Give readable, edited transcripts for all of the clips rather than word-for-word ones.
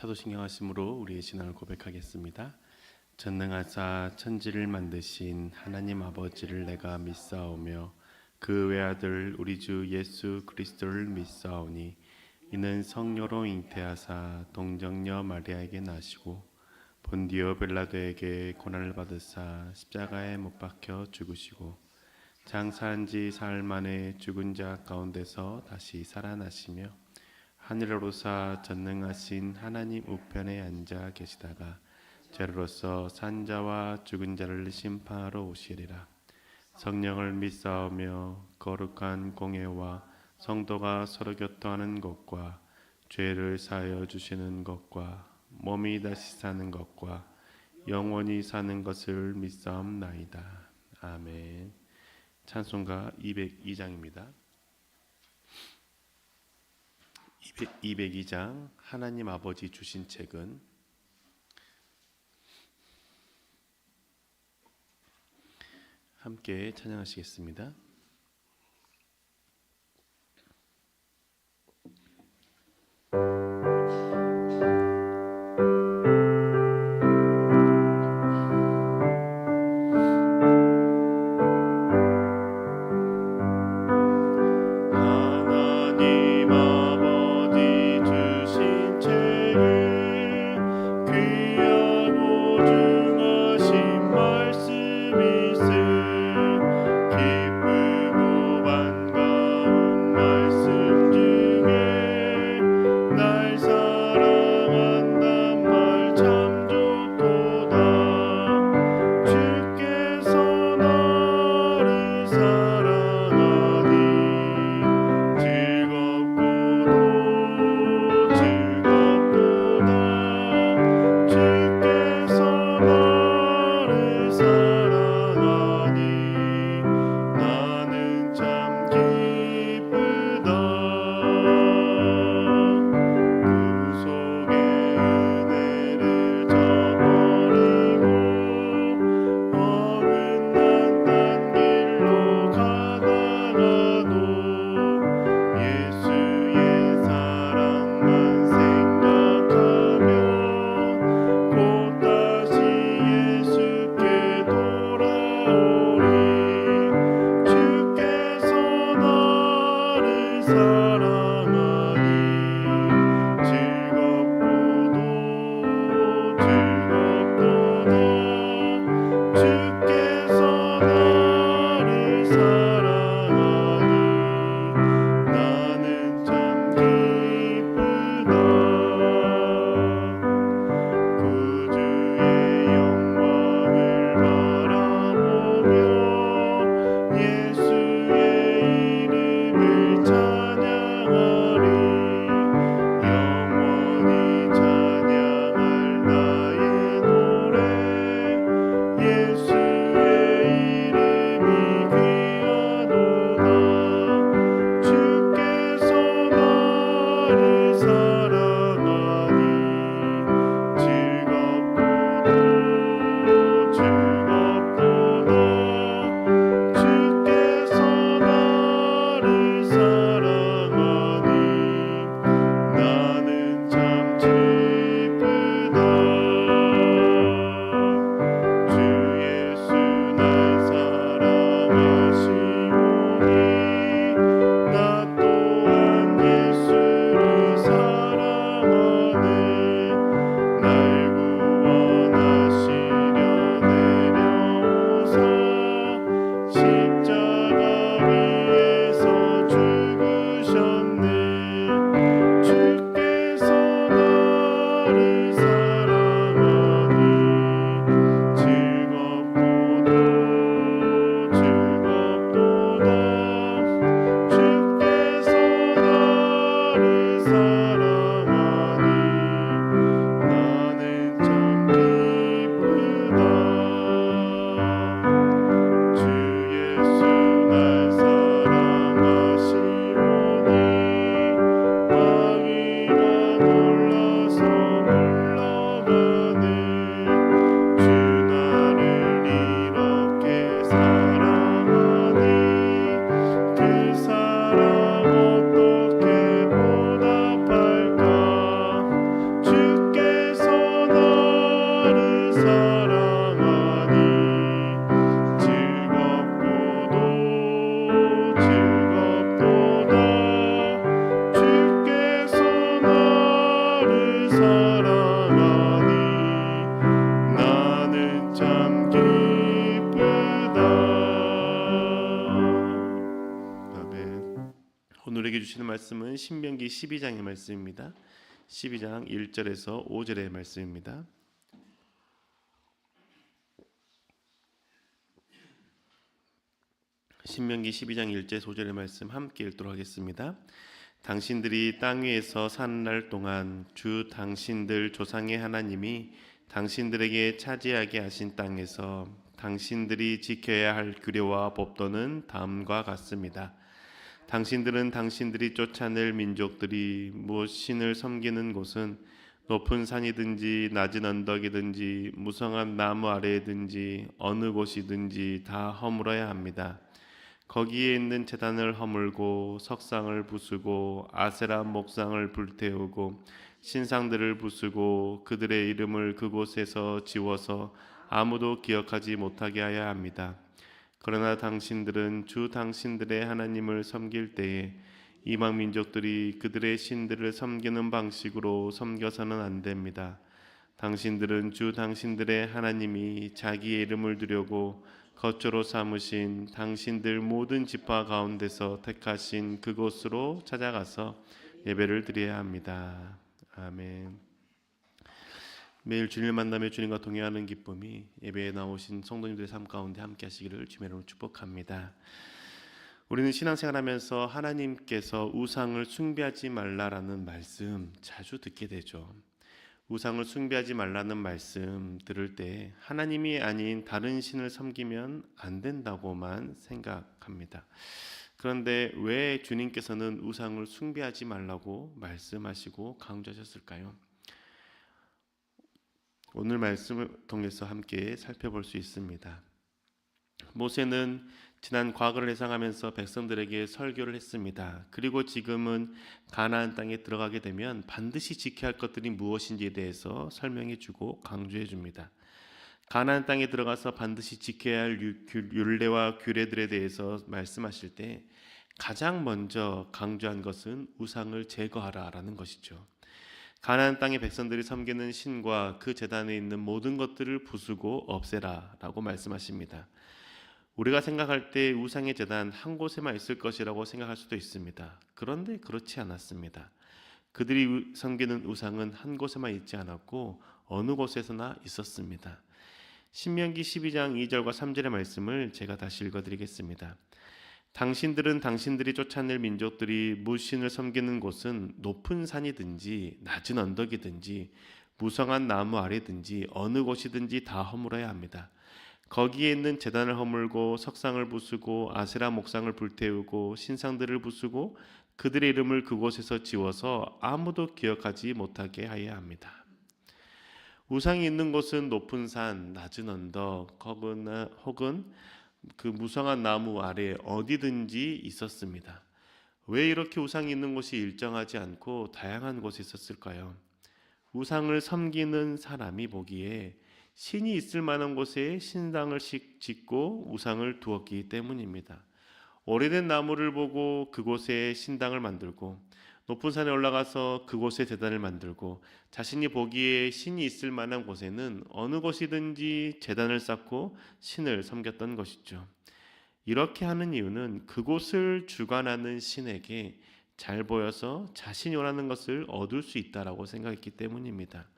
사도신경하심으로 우리의 신앙을 고백하겠습니다. 전능하사 천지를 만드신 하나님 아버지를 내가 믿사오며 그 외아들 우리 주 예수 그리스도를 믿사오니 이는 성녀로 잉태하사 동정녀 마리아에게 나시고 본디오 빌라도에게 고난을 받으사 십자가에 못 박혀 죽으시고 장사한 지 사흘 만에 죽은 자 가운데서 다시 살아나시며 하늘로사 전능하신 하나님 우편에 앉아 계시다가 죄로서 산 자와 죽은 자를 심판하러 오시리라. 성령을 믿사오며 거룩한 공예와 성도가 서로 교통하는 것과 죄를 사하여 주시는 것과 몸이 다시 사는 것과 영원히 사는 것을 믿사옵나이다. 아멘. 찬송가 202장입니다. 202장 하나님 아버지 주신 책은 함께 찬양하시겠습니다. 귀하고 중하신 말씀이세 기쁨 말씀은 신명기 12장의 말씀입니다. 12장 1절에서 5절의 말씀입니다. 신명기 12장 1절 5절의 말씀 함께 읽도록 하겠습니다. 당신들이 땅 위에서 사는 날 동안 주 당신들 조상의 하나님이 당신들에게 차지하게 하신 땅에서 당신들이 지켜야 할 규례와 법도는 다음과 같습니다. 당신들은 당신들이 쫓아낼 민족들이 무엇 신을 섬기는 곳은 높은 산이든지 낮은 언덕이든지 무성한 나무 아래이든지 어느 곳이든지 다 허물어야 합니다. 거기에 있는 제단을 허물고 석상을 부수고 아세라 목상을 불태우고 신상들을 부수고 그들의 이름을 그곳에서 지워서 아무도 기억하지 못하게 하여야 합니다. 그러나 당신들은 주 당신들의 하나님을 섬길 때에 이방 민족들이 그들의 신들을 섬기는 방식으로 섬겨서는 안 됩니다. 당신들은 주 당신들의 하나님이 자기의 이름을 두려고 거처로 삼으신 당신들 모든 지파 가운데서 택하신 그곳으로 찾아가서 예배를 드려야 합니다. 아멘. 매일 주님을 만나며 주님과 동행하는 기쁨이 예배에 나오신 성도님들의 삶 가운데 함께 하시기를 주님의 이름으로 축복합니다. 우리는 신앙생활하면서 하나님께서 우상을 숭배하지 말라라는 말씀 자주 듣게 되죠. 우상을 숭배하지 말라는 말씀 들을 때 하나님이 아닌 다른 신을 섬기면 안 된다고만 생각합니다. 그런데 왜 주님께서는 우상을 숭배하지 말라고 말씀하시고 강조하셨을까요? 오늘 말씀을 통해서 함께 살펴볼 수 있습니다. 모세는 지난 과거를 회상하면서 백성들에게 설교를 했습니다. 그리고 지금은 가나안 땅에 들어가게 되면 반드시 지켜야 할 것들이 무엇인지에 대해서 설명해 주고 강조해 줍니다. 가나안 땅에 들어가서 반드시 지켜야 할 율례와 규례들에 대해서 말씀하실 때 가장 먼저 강조한 것은 우상을 제거하라라는 것이죠. 가나안 땅의 백성들이 섬기는 신과 그 제단에 있는 모든 것들을 부수고 없애라라고 말씀하십니다. 우리가 생각할 때 우상의 제단 한 곳에만 있을 것이라고 생각할 수도 있습니다. 그런데 그렇지 않았습니다. 그들이 섬기는 우상은 한 곳에만 있지 않았고 어느 곳에서나 있었습니다. 신명기 12장 2절과 3절의 말씀을 제가 다시 읽어드리겠습니다. 당신들은 당신들이 쫓아낼 민족들이 무신을 섬기는 곳은 높은 산이든지 낮은 언덕이든지 무성한 나무 아래든지 어느 곳이든지 다 허물어야 합니다. 거기에 있는 제단을 허물고 석상을 부수고 아세라 목상을 불태우고 신상들을 부수고 그들의 이름을 그곳에서 지워서 아무도 기억하지 못하게 하여야 합니다. 우상이 있는 곳은 높은 산, 낮은 언덕 혹은 그 무성한 나무 아래 어디든지 있었습니다. 왜 이렇게 우상이 있는 곳이 일정하지 않고 다양한 곳에 있었을까요? 우상을 섬기는 사람이 보기에 신이 있을 만한 곳에 신당을 짓고 우상을 두었기 때문입니다. 오래된 나무를 보고 그곳에 신당을 만들고 높은 산에 올라가서 그곳에 제단을 만들고 자신이 보기에 신이 있을 만한 곳에는 어느 곳이든지 제단을 쌓고 신을 섬겼던 것이죠. 이렇게 하는 이유는 그곳을 주관하는 신에게 잘 보여서 자신이 원하는 것을 얻을 수 있다라고 생각했기 때문입니다.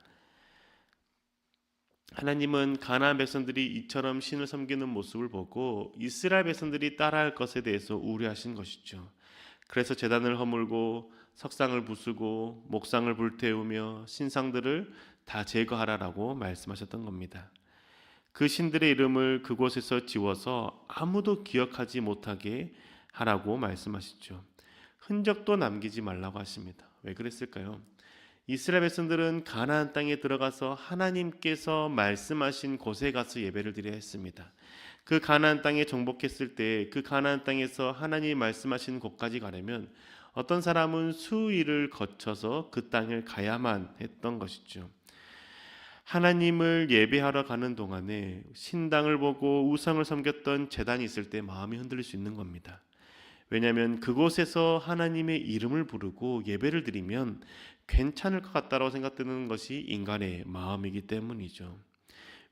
하나님은 가나안 백성들이 이처럼 신을 섬기는 모습을 보고 이스라엘 백성들이 따라할 것에 대해서 우려하신 것이죠. 그래서 제단을 허물고 석상을 부수고 목상을 불태우며 신상들을 다 제거하라라고 말씀하셨던 겁니다. 그 신들의 이름을 그곳에서 지워서 아무도 기억하지 못하게 하라고 말씀하시죠. 흔적도 남기지 말라고 하십니다. 왜 그랬을까요? 이스라엘 백성들은 가나안 땅에 들어가서 하나님께서 말씀하신 곳에 가서 예배를 드려야 했습니다. 그 가나안 땅에 정복했을 때 그 가나안 땅에서 하나님이 말씀하신 곳까지 가려면 어떤 사람은 수일을 거쳐서 그 땅을 가야만 했던 것이죠. 하나님을 예배하러 가는 동안에 신당을 보고 우상을 섬겼던 제단이 있을 때 마음이 흔들릴 수 있는 겁니다. 왜냐하면 그곳에서 하나님의 이름을 부르고 예배를 드리면 괜찮을 것 같다고 생각되는 것이 인간의 마음이기 때문이죠.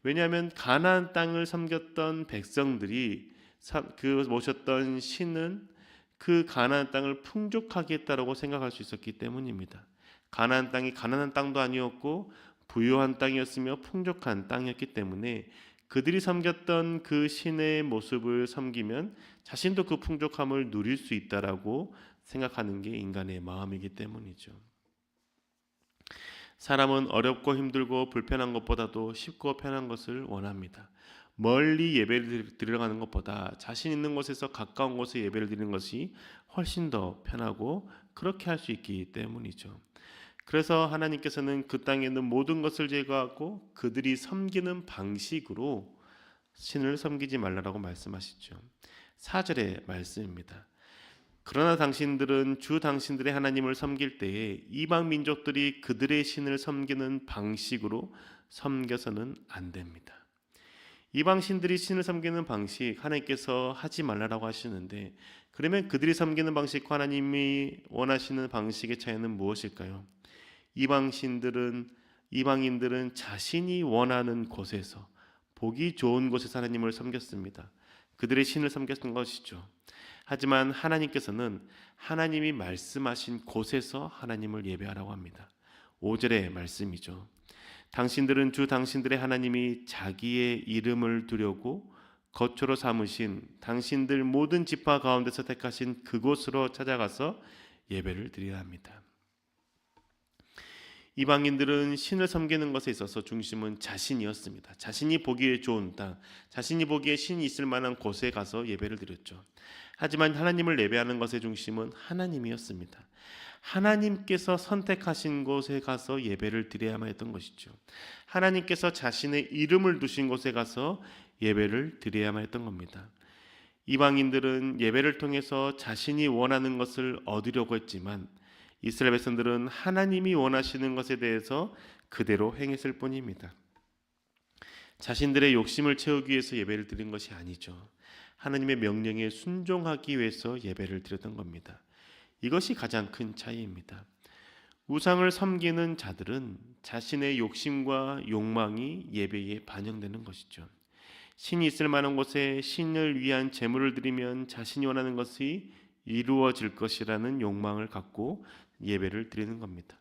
왜냐하면 가나안 땅을 섬겼던 백성들이 그 모셨던 신은 그 가나안 땅을 풍족하게 했다라고 생각할 수 있었기 때문입니다. 가나안 땅이 가난한 땅도 아니었고 부유한 땅이었으며 풍족한 땅이었기 때문에 그들이 섬겼던 그 신의 모습을 섬기면 자신도 그 풍족함을 누릴 수 있다라고 생각하는 게 인간의 마음이기 때문이죠. 사람은 어렵고 힘들고 불편한 것보다도 쉽고 편한 것을 원합니다. 멀리 예배를 드리러 가는 것보다 자신 있는 곳에서 가까운 곳에 예배를 드리는 것이 훨씬 더 편하고 그렇게 할 수 있기 때문이죠. 그래서 하나님께서는 그 땅에 있는 모든 것을 제거하고 그들이 섬기는 방식으로 신을 섬기지 말라라고 말씀하시죠. 4절의 말씀입니다. 그러나 당신들은 주 당신들의 하나님을 섬길 때에 이방 민족들이 그들의 신을 섬기는 방식으로 섬겨서는 안 됩니다. 이방 신들이 신을 섬기는 방식 하나님께서 하지 말라라고 하시는데, 그러면 그들이 섬기는 방식과 하나님이 원하시는 방식의 차이는 무엇일까요? 이방인들은 자신이 원하는 곳에서, 보기 좋은 곳에서 하나님을 섬겼습니다. 그들의 신을 섬겼던 것이죠. 하지만 하나님께서는 하나님이 말씀하신 곳에서 하나님을 예배하라고 합니다. 5절의 말씀이죠. 당신들은 주 당신들의 하나님이 자기의 이름을 두려고 거처로 삼으신 당신들 모든 지파 가운데서 택하신 그곳으로 찾아가서 예배를 드려야 합니다. 이방인들은 신을 섬기는 것에 있어서 중심은 자신이었습니다. 자신이 보기에 좋은 땅, 자신이 보기에 신이 있을 만한 곳에 가서 예배를 드렸죠. 하지만 하나님을 예배하는 것의 중심은 하나님이었습니다. 하나님께서 선택하신 곳에 가서 예배를 드려야만 했던 것이죠. 하나님께서 자신의 이름을 두신 곳에 가서 예배를 드려야만 했던 겁니다. 이방인들은 예배를 통해서 자신이 원하는 것을 얻으려고 했지만 이스라엘 백성들은 하나님이 원하시는 것에 대해서 그대로 행했을 뿐입니다. 자신들의 욕심을 채우기 위해서 예배를 드린 것이 아니죠. 하나님의 명령에 순종하기 위해서 예배를 드렸던 겁니다. 이것이 가장 큰 차이입니다. 우상을 섬기는 자들은 자신의 욕심과 욕망이 예배에 반영되는 것이죠. 신이 있을 만한 곳에 신을 위한 제물을 드리면 자신이 원하는 것이 이루어질 것이라는 욕망을 갖고 예배를 드리는 겁니다.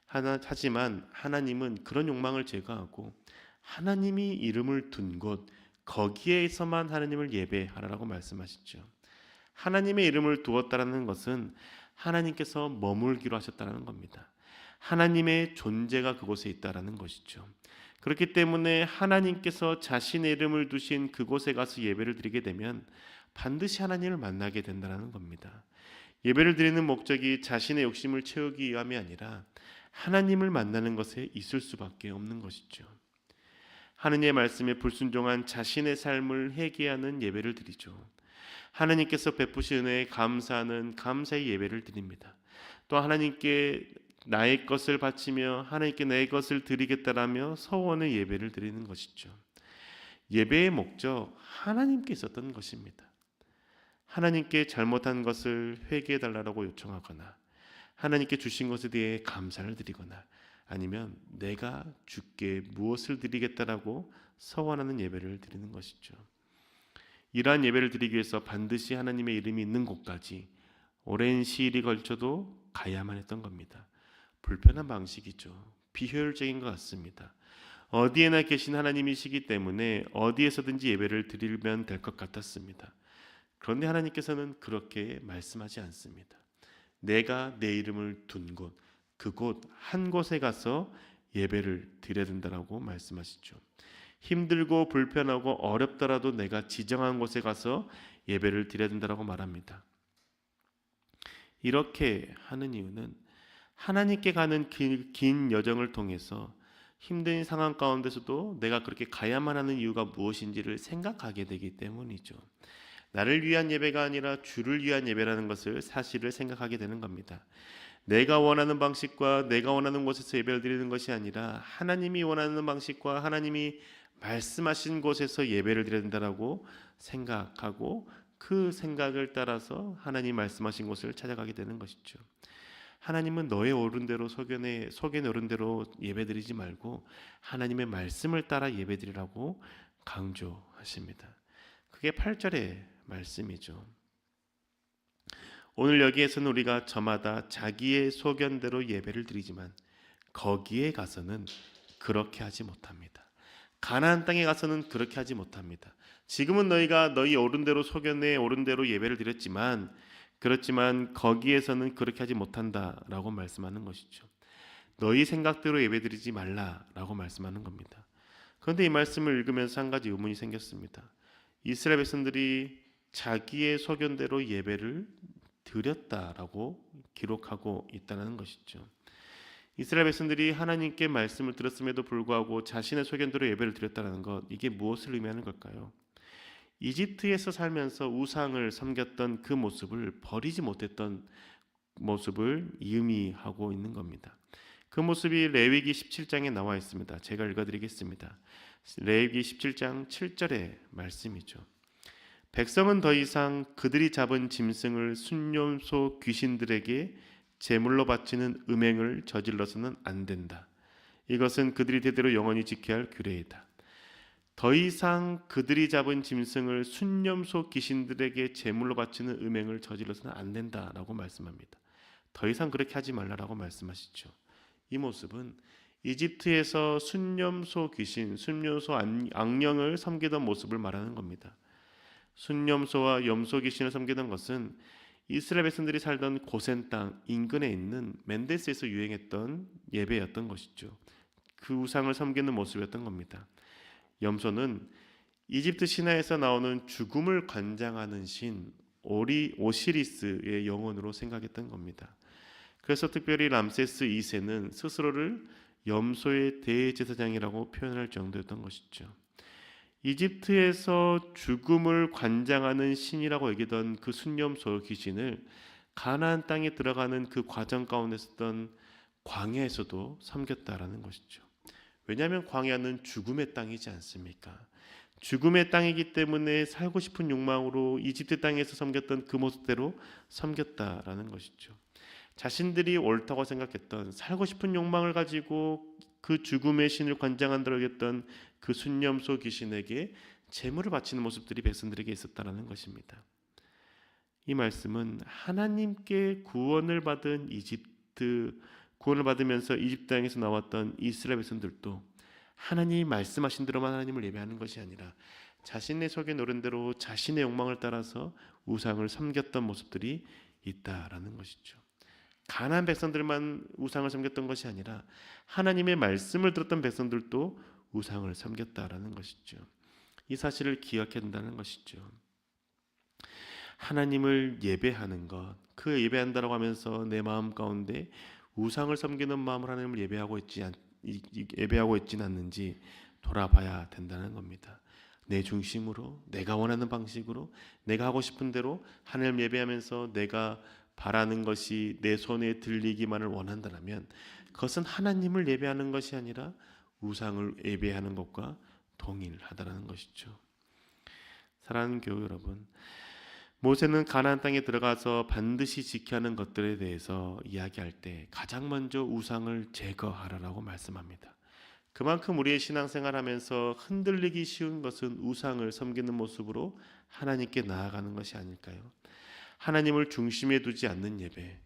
하지만 하나님은 그런 욕망을 제거하고 하나님이 이름을 둔 곳, 거기에서만 하나님을 예배하라고 말씀하시죠. 하나님의 이름을 두었다라는 것은 하나님께서 머물기로 하셨다는 겁니다. 하나님의 존재가 그곳에 있다라는 것이죠. 그렇기 때문에 하나님께서 자신의 이름을 두신 그곳에 가서 예배를 드리게 되면 반드시 하나님을 만나게 된다는 겁니다. 예배를 드리는 목적이 자신의 욕심을 채우기 위함이 아니라 하나님을 만나는 것에 있을 수밖에 없는 것이죠. 하느님의 말씀에 불순종한 자신의 삶을 회개하는 예배를 드리죠. 하나님께서 베푸신 은혜에 감사하는 감사의 예배를 드립니다. 또 하나님께 나의 것을 바치며 하나님께 내 것을 드리겠다라며 서원의 예배를 드리는 것이죠. 예배의 목적, 하나님께 있었던 것입니다. 하나님께 잘못한 것을 회개해달라고 요청하거나 하나님께 주신 것에 대해 감사를 드리거나 아니면 내가 주께 무엇을 드리겠다라고 서원하는 예배를 드리는 것이죠. 이러한 예배를 드리기 위해서 반드시 하나님의 이름이 있는 곳까지 오랜 시일이 걸쳐도 가야만 했던 겁니다. 불편한 방식이죠. 비효율적인 것 같습니다. 어디에나 계신 하나님이시기 때문에 어디에서든지 예배를 드리면 될 것 같았습니다. 그런데 하나님께서는 그렇게 말씀하지 않습니다. 내가 내 이름을 둔 곳, 그곳 한 곳에 가서 예배를 드려야 된다고 말씀하시죠. 힘들고 불편하고 어렵더라도 내가 지정한 곳에 가서 예배를 드려야 된다고 말합니다. 이렇게 하는 이유는 하나님께 가는 긴 여정을 통해서 힘든 상황 가운데서도 내가 그렇게 가야만 하는 이유가 무엇인지를 생각하게 되기 때문이죠. 나를 위한 예배가 아니라 주를 위한 예배라는 것을 사실을 생각하게 되는 겁니다. 내가 원하는 방식과 내가 원하는 곳에서 예배를 드리는 것이 아니라 하나님이 원하는 방식과 하나님이 말씀하신 곳에서 예배를 드려야 된다고 생각하고 그 생각을 따라서 하나님 말씀하신 곳을 찾아가게 되는 것이죠. 하나님은 너의 옳은 대로 소견에 옳은 대로 예배드리지 말고 하나님의 말씀을 따라 예배드리라고 강조하십니다. 그게 8절의 말씀이죠. 오늘 여기에서는 우리가 저마다 자기의 소견대로 예배를 드리지만 거기에 가서는 그렇게 하지 못합니다. 가나안 땅에 가서는 그렇게 하지 못합니다. 지금은 너희가 너희 옳은 대로 소견에 옳은 대로 예배를 드렸지만 그렇지만 거기에서는 그렇게 하지 못한다라고 말씀하는 것이죠. 너희 생각대로 예배드리지 말라라고 말씀하는 겁니다. 그런데 이 말씀을 읽으면서 한 가지 의문이 생겼습니다. 이스라엘 백성들이 자기의 소견대로 예배를 드렸다라고 기록하고 있다는 것이죠. 이스라엘 백성들이 하나님께 말씀을 들었음에도 불구하고 자신의 소견대로 예배를 드렸다는 것, 이게 무엇을 의미하는 걸까요? 이집트에서 살면서 우상을 섬겼던 그 모습을 버리지 못했던 모습을 의미하고 있는 겁니다. 그 모습이 레위기 17장에 나와 있습니다. 제가 읽어드리겠습니다. 레위기 17장 7절의 말씀이죠. 백성은 더 이상 그들이 잡은 짐승을 순념소 귀신들에게 제물로 바치는 음행을 저질러서는 안 된다. 이것은 그들이 대대로 영원히 지켜야 할 규례이다. 더 이상 그들이 잡은 짐승을 순념소 귀신들에게 제물로 바치는 음행을 저질러서는 안 된다라고 말씀합니다. 더 이상 그렇게 하지 말라라고 말씀하시죠. 이 모습은 이집트에서 순념소 귀신, 순념소 악령을 섬기던 모습을 말하는 겁니다. 순념소와 염소 귀신을 섬기던 것은 이스라엘 백성들이 살던 고센 땅 인근에 있는 멘데스에서 유행했던 예배였던 것이죠. 그 우상을 섬기는 모습이었던 겁니다. 염소는 이집트 신화에서 나오는 죽음을 관장하는 신 오시리스의 영혼으로 생각했던 겁니다. 그래서 특별히 람세스 2세는 스스로를 염소의 대제사장이라고 표현할 정도였던 것이죠. 이집트에서 죽음을 관장하는 신이라고 여기던 그 순념소 귀신을 가나안 땅에 들어가는 그 과정 가운데 있었던 광야에서도 섬겼다라는 것이죠. 왜냐하면 광야는 죽음의 땅이지 않습니까? 죽음의 땅이기 때문에 살고 싶은 욕망으로 이집트 땅에서 섬겼던 그 모습대로 섬겼다라는 것이죠. 자신들이 옳다고 생각했던 살고 싶은 욕망을 가지고 그 죽음의 신을 관장한다고 했던 그 순념소 귀신에게 제물을 바치는 모습들이 백성들에게 있었다라는 것입니다. 이 말씀은 하나님께 구원을 받으면서 이집트 땅에서 나왔던 이스라엘 백성들도 하나님이 말씀하신 대로만 하나님을 예배하는 것이 아니라 자신의 속에 노른 대로 자신의 욕망을 따라서 우상을 섬겼던 모습들이 있다라는 것이죠. 가나안 백성들만 우상을 섬겼던 것이 아니라 하나님의 말씀을 들었던 백성들도 우상을 섬겼다라는 것이죠. 이 사실을 기억해야 된다는 것이죠. 하나님을 예배하는 것, 그 예배한다라고 하면서 내 마음 가운데 우상을 섬기는 마음으로 하나님을 예배하고 있지는 않는지 돌아봐야 된다는 겁니다. 내 중심으로, 내가 원하는 방식으로, 내가 하고 싶은 대로 하나님을 예배하면서 내가 바라는 것이 내 손에 들리기만을 원한다면 그것은 하나님을 예배하는 것이 아니라 우상을 예배하는 것과 동일하다는 것이죠. 사랑하는 교회 여러분, 모세는 가나안 땅에 들어가서 반드시 지켜야 하는 것들에 대해서 이야기할 때 가장 먼저 우상을 제거하라라고 말씀합니다. 그만큼 우리의 신앙생활하면서 흔들리기 쉬운 것은 우상을 섬기는 모습으로 하나님께 나아가는 것이 아닐까요? 하나님을 중심에 두지 않는 예배,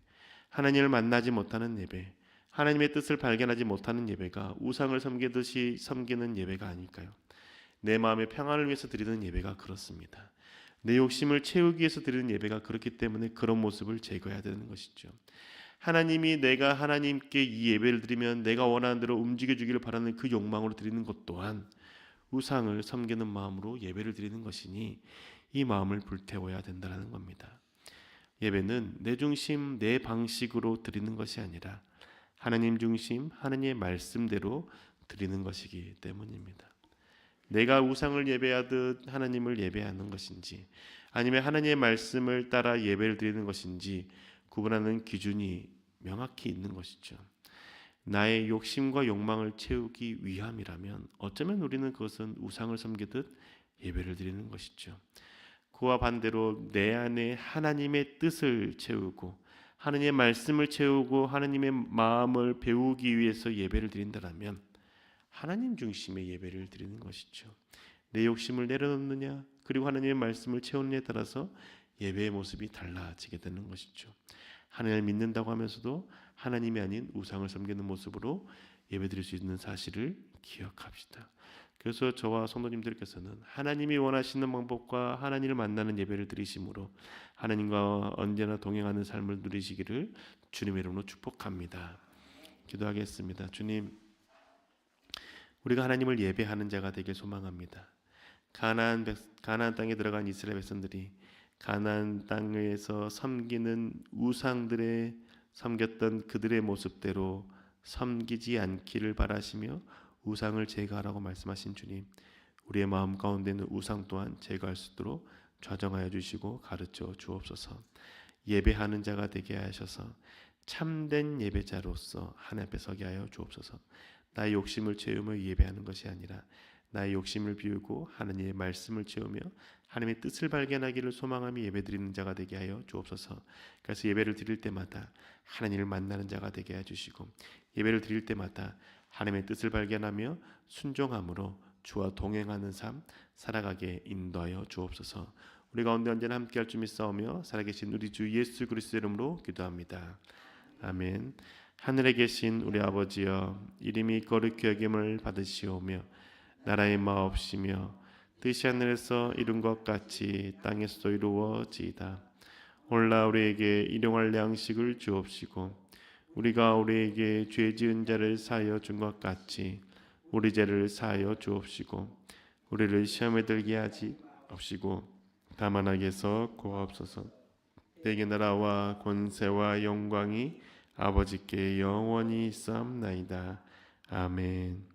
하나님을 만나지 못하는 예배, 하나님의 뜻을 발견하지 못하는 예배가 우상을 섬기듯이 섬기는 예배가 아닐까요? 내 마음의 평안을 위해서 드리는 예배가 그렇습니다. 내 욕심을 채우기 위해서 드리는 예배가 그렇기 때문에 그런 모습을 제거해야 되는 것이죠. 하나님이 내가 하나님께 이 예배를 드리면 내가 원하는 대로 움직여주기를 바라는 그 욕망으로 드리는 것 또한 우상을 섬기는 마음으로 예배를 드리는 것이니 이 마음을 불태워야 된다는 겁니다. 예배는 내 중심, 내 방식으로 드리는 것이 아니라 하나님 중심, 하나님의 말씀대로 드리는 것이기 때문입니다. 내가 우상을 예배하듯 하나님을 예배하는 것인지 아니면 하나님의 말씀을 따라 예배를 드리는 것인지 구분하는 기준이 명확히 있는 것이죠. 나의 욕심과 욕망을 채우기 위함이라면 어쩌면 우리는 그것은 우상을 섬기듯 예배를 드리는 것이죠. 그와 반대로 내 안에 하나님의 뜻을 채우고 하나님의 말씀을 채우고 하나님의 마음을 배우기 위해서 예배를 드린다면 하나님 중심의 예배를 드리는 것이죠. 내 욕심을 내려놓느냐 그리고 하나님의 말씀을 채우느냐에 따라서 예배의 모습이 달라지게 되는 것이죠. 하나님을 믿는다고 하면서도 하나님이 아닌 우상을 섬기는 모습으로 예배드릴 수 있는 사실을 기억합시다. 그래서 저와 성도님들께서는 하나님이 원하시는 방법과 하나님을 만나는 예배를 드리심으로 하나님과 언제나 동행하는 삶을 누리시기를 주님의 이름으로 축복합니다. 기도하겠습니다. 주님, 우리가 하나님을 예배하는 자가 되길 소망합니다. 가나안 땅에 들어간 이스라엘 백성들이 가나안 땅에서 섬기는 우상들의 섬겼던 그들의 모습대로 섬기지 않기를 바라시며 우상을 제거하라고 말씀하신 주님, 우리의 마음 가운데 있는 우상 또한 제거할 수 있도록 좌정하여 주시고 가르쳐 주옵소서. 예배하는 자가 되게 하셔서 참된 예배자로서 하나님 앞에 서게 하여 주옵소서. 나의 욕심을 채우며 예배하는 것이 아니라 나의 욕심을 비우고 하나님의 말씀을 채우며 하나님의 뜻을 발견하기를 소망하며 예배드리는 자가 되게 하여 주옵소서. 그래서 예배를 드릴 때마다 하나님을 만나는 자가 되게 해주시고 예배를 드릴 때마다 하나님의 뜻을 발견하며 순종함으로 주와 동행하는 삶 살아가게 인도하여 주옵소서. 우리 가운데 언제나 함께할 줄 믿사오며 살아계신 우리 주 예수 그리스도 이름으로 기도합니다. 아멘. 하늘에 계신 우리 아버지여, 이름이 거룩히 여김을 받으시오며 나라의 마옵시며 뜻이 하늘에서 이룬 것 같이 땅에서도 이루어지이다. 오늘날 우리에게 일용할 양식을 주옵시고 우리가 우리에게 죄 지은 자를 사하여 준 것 같이 우리 죄를 사하여 주옵시고 우리를 시험에 들게 하지 없시고 다만 악에서 구하옵소서. 내게 나라와 권세와 영광이 아버지께 영원히 있사옵나이다. 아멘.